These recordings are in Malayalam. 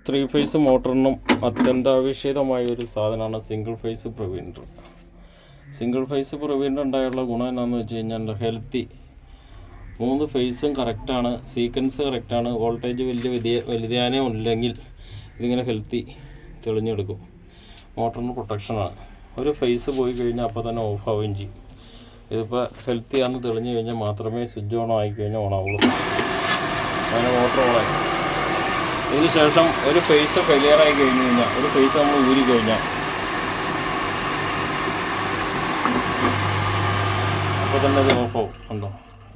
ത്രീ ഫേസ് മോട്ടറിനും അത്യന്താപേക്ഷിതമായ ഒരു സാധനമാണ് സിംഗിൾ ഫേസ് പ്രിവെൻഡർ. സിംഗിൾ ഫേസ് പ്രിവെൻഡർ ഉണ്ടായുള്ള ഗുണം എന്താണെന്ന് വെച്ച് കഴിഞ്ഞാൽ ഹെൽത്തി 3 ഫേസും കറക്റ്റാണ്, സീക്വൻസ് കറക്റ്റാണ്, വോൾട്ടേജ് വലിയ വ്യതിയാനം ഇല്ലെങ്കിൽ ഇതിങ്ങനെ ഹെൽത്തി തെളിഞ്ഞെടുക്കും. മോട്ടറിന് പ്രൊട്ടക്ഷനാണ്. ഒരു ഫേസ് പോയി കഴിഞ്ഞാൽ അപ്പോൾ തന്നെ ഓഫ് ആവുകയും ചെയ്യും. ഇതിപ്പോൾ ഹെൽത്തിയാണെന്ന് തെളിഞ്ഞു കഴിഞ്ഞാൽ മാത്രമേ സ്വിച്ച് ഓൺ ആയിക്കഴിഞ്ഞാൽ ഓണാവുള്ളൂ. അങ്ങനെ മോട്ടർ ഓണായി ഇതിന് ശേഷം ഒരു ഫേസ് ഫെയിലിയറായി കഴിഞ്ഞ് കഴിഞ്ഞാൽ, ഒരു ഫേസ് നമ്മൾ ഊരി കഴിഞ്ഞാൽ അപ്പോൾ തന്നെ ഇത് ഓഫാവും. ഉണ്ടോ,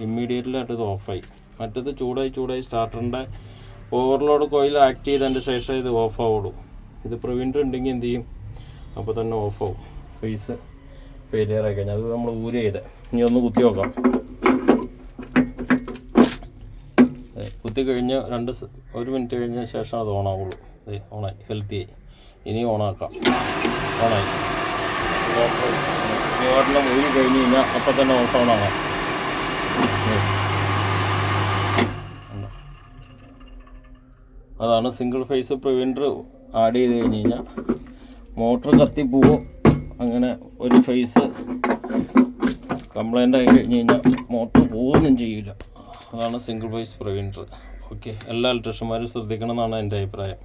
ഇമ്മീഡിയറ്റ്ലായിട്ട് ഇത് ഓഫായി. മറ്റത് ചൂടായി സ്റ്റാർട്ടറിൻ്റെ ഓവർലോഡ് കോയിൽ ആക്ട് ചെയ്തതിൻ്റെ ശേഷം ഇത് ഓഫാവുള്ളൂ. ഇത് പ്രിവെൻഡർ ഉണ്ടെങ്കിൽ എന്ത് ചെയ്യും, അപ്പോൾ തന്നെ ഓഫാവും. ഫേസ് ഫെയിലിയറായി കഴിഞ്ഞാൽ അത് നമ്മൾ ഊരി ചെയ്ത് ഇനി ഒന്ന് കുത്തി നോക്കാം. കുത്തി കഴിഞ്ഞ് 1 മിനിറ്റ് കഴിഞ്ഞ ശേഷം അത് ഓണാവുള്ളൂ. ഓണായി, ഹെൽത്തിയായി. ഇനി ഓണാക്കാം. ഓണായി. ഓർഡറിന് ഊരി കഴിഞ്ഞ് കഴിഞ്ഞാൽ അപ്പം തന്നെ ഓഫ് ഓണാണ്. അതാണ് സിംഗിൾ ഫേസ് പ്രിവെൻഡർ ആഡ് ചെയ്ത് കഴിഞ്ഞ് കഴിഞ്ഞാൽ മോട്ടർ കത്തിപ്പോവും. അങ്ങനെ ഒരു ഫേസ് കംപ്ലൈൻ്റ് ആയി കഴിഞ്ഞ് കഴിഞ്ഞാൽ മോട്ടർ പോവുകയൊന്നും ചെയ്യില്ല. അതാണ് സിംഗിൾ ഫേസ് പ്രിവെൻഡർ. ഓക്കെ, എല്ലാ ഇലക്ട്രീഷ്യന്മാരും ശ്രദ്ധിക്കണം എന്നാണ് എൻ്റെ അഭിപ്രായം.